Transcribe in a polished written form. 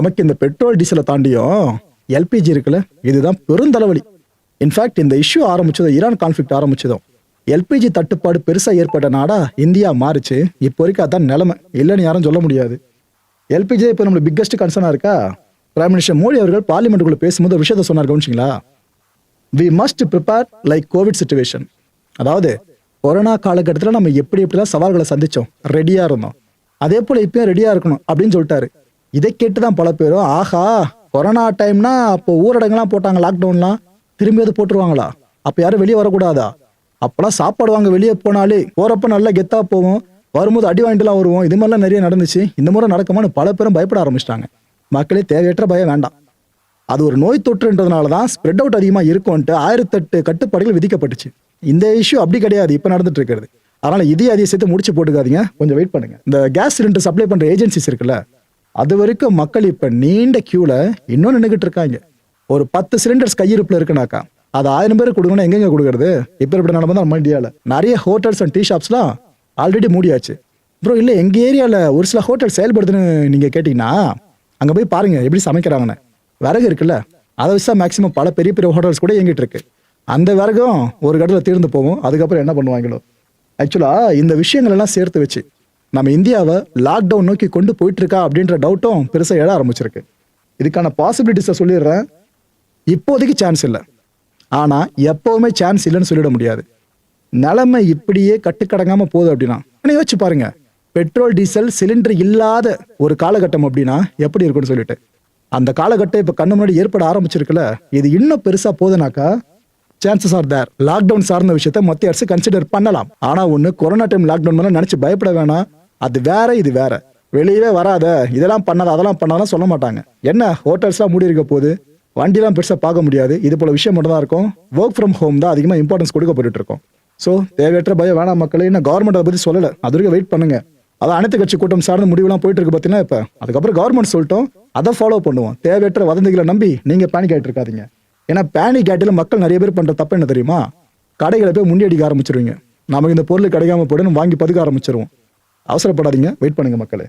நமக்கு இந்த பெட்ரோல் டீசலை தாண்டியும் எல்பிஜி இருக்குல்ல, இதுதான் பெருந்தலைவலி. இன்ஃபேக்ட் இந்த இஷ்யூ ஆரம்பிச்சதும், ஈரான் கான்ஃபிளிக்ட் ஆரம்பிச்சதும் எல்பிஜி தட்டுப்பாடு பெருசா ஏற்பட்ட நாடா இந்தியா மாறிச்சு. இப்போ வரைக்கும் அதான் நிலைமை, இல்லைன்னு யாரும் சொல்ல முடியாது. எல்பிஜி இப்போ நம்மளுக்கு பிக்கஸ்ட் கன்சர்னா இருக்கா? பிரைம் மினிஸ்டர் மோடி அவர்கள் பார்லிமெண்ட்டுக்குள்ள பேசும்போது ஒரு விஷயத்த சொன்னார், கவனிச்சிங்களா? We must prepare like COVID situation. அதாவது கொரோனா காலகட்டத்தில் நம்ம எப்படிலாம் சவால்களை சந்திச்சோம், ரெடியா இருந்தோம், அதே போல இப்பயும் ரெடியா இருக்கணும் அப்படின்னு சொல்லிட்டாரு. இதை கேட்டுதான் பல பேரும், ஆஹா கொரோனா டைம்னா அப்போ ஊரடங்கெல்லாம் போட்டாங்க, லாக்டவுன்லாம் திரும்பி அது போட்டுருவாங்களா, அப்ப யாரும் வெளியே வரக்கூடாதா, அப்பெல்லாம் சாப்பாடு வாங்க வெளியே போனாலே போறப்ப நல்லா கெத்தா போவோம், வரும்போது அடி வாங்கிட்டுலாம் வருவோம், இது மாதிரிலாம் நிறைய நடந்துச்சு, இந்த முறை நடக்குமான்னு பல பேரும் பயப்பட ஆரம்பிச்சிட்டாங்க. மக்களே தேவையற்ற பயம் வேண்டாம். அது ஒரு நோய் தொற்றுன்றதுனால தான் ஸ்ப்ரெட் அவுட் அதிகமாக இருக்கும்ட்டு 1008 கட்டுப்பாடுகள் விதிக்கப்பட்டுச்சு. இந்த இஷ்யூ அப்படி கிடையாது இப்போ நடந்துட்டு இருக்கிறது. அதனால அதையும் சேர்த்து முடிச்சு போட்டுக்காதீங்க, கொஞ்சம் வெயிட் பண்ணுங்க. இந்த கேஸ் சிலிண்டர் சப்ளை பண்ற ஏஜென்சிஸ் இருக்குல்ல, அது வரைக்கும் மக்கள் இப்ப நீண்ட கியூல இன்னும் நின்றுகிட்டு இருக்காங்க. ஒரு 10 சிலிண்டர்ஸ் கையிருப்புல இருக்குனாக்கா அது 1000 பேருக்கு கொடுக்கணும், எங்கெங்க கொடுக்கறது? இப்ப இப்படி நடந்தா நம்ம இந்தியாவில் நிறைய ஹோட்டல்ஸ் அண்ட் டீ ஷாப்ஸ்லாம் ஆல்ரெடி மூடியாச்சு. ப்ரோ இல்லை எங்க ஏரியாவில் ஒரு சில ஹோட்டல் செயல்படுதுன்னு நீங்க கேட்டீங்கன்னா அங்க போய் பாருங்க எப்படி சமைக்கிறாங்கன்னு. விறகு இருக்குல்ல, அதை வச்சா மேக்சிமம் பல பெரிய பெரிய ஹோட்டல்ஸ் கூட இயங்கிட்டு இருக்கு. அந்த விறகும் ஒரு கடல தீர்ந்து போகும், அதுக்கப்புறம் என்ன பண்ணுவாங்களோ. ஆக்சுவலா இந்த விஷயங்கள் எல்லாம் சேர்த்து வச்சு நம்ம இந்தியாவை லாக்டவுன் நோக்கி கொண்டு போயிட்டு இருக்கா அப்படின்ற டவுட்டும் பெருசா எழ ஆரம்பிச்சிருக்கு. இதுக்கான பாசிபிலிட்டிஸை சொல்லிடுறேன். இப்போதைக்கு சான்ஸ் இல்லை, ஆனா எப்பவுமே சான்ஸ் இல்லைன்னு சொல்லிட முடியாது. நிலைமை இப்படியே கட்டுக்கடங்காம போகுது அப்படின்னா யோசிச்சு பாருங்க, பெட்ரோல் டீசல் சிலிண்டர் இல்லாத ஒரு காலகட்டம் அப்படின்னா எப்படி இருக்கும்னு சொல்லிட்டு. அந்த காலகட்டம் இப்ப கண்ணு முன்னாடி ஏற்பட ஆரம்பிச்சிருக்குல்ல, இது இன்னும் பெருசா போகுதுனாக்கா சான்சஸ் ஆர் தேர். லாக்டவுன் சார்ந்த விஷயத்த மத்திய அரசு கன்சிடர் பண்ணலாம். ஆனா ஒண்ணு, கொரோனா டைம் லாக்டவுன் மேல நினைச்சு பயப்பட வேணாம். அது வேற, இது வேற. வெளியவே வராத, இதெல்லாம் பண்ணாத, அதெல்லாம் பண்ணாதான் சொல்ல மாட்டாங்க. என்ன ஹோட்டல்ஸ்லாம் மூடி இருக்க போது, வண்டிலாம் பெருசா பார்க்க முடியாது, இது போல விஷயம் மட்டும் தான் இருக்கும். ஒர்க் ஃப்ரம் ஹோம் தான் அதிகமா இம்பார்ட்டன்ஸ் கொடுக்கப்பட்டு இருக்கோம். ஸோ தேவையற்ற பயம் வேணாம் மக்களே. இன்னும் கவர்மெண்ட் அதை பத்தி சொல்லலை, அது வரைக்கும் வெயிட் பண்ணுங்க. அதான் அனைத்து கட்சி கூட்டம் சார்ந்த முடிவுலாம் போயிட்டு இருக்கு பார்த்தீங்கன்னா. இப்போ அதுக்கப்புறம் கவர்மெண்ட் சொல்லிட்டோம், அதை ஃபாலோ பண்ணுவோம். தேவையற்ற வதந்திகளை நம்பி நீங்க பேனிக் ஆகிட்டு இருக்காதீங்க. ஏன்னா பேனிக் ஆட்டில மக்கள் நிறைய பேர் பண்ற தப்பு என்ன தெரியுமா? கடைகளை போய் முண்டியடிக்க ஆரம்பிச்சிருவீங்க. நமக்கு இந்த பொருள் கிடைக்காம போயிடும், வாங்கி பதுக்க ஆரம்பிச்சிருவோம். அவசரப்படாதீங்க, வெயிட் பண்ணுங்க மக்களே.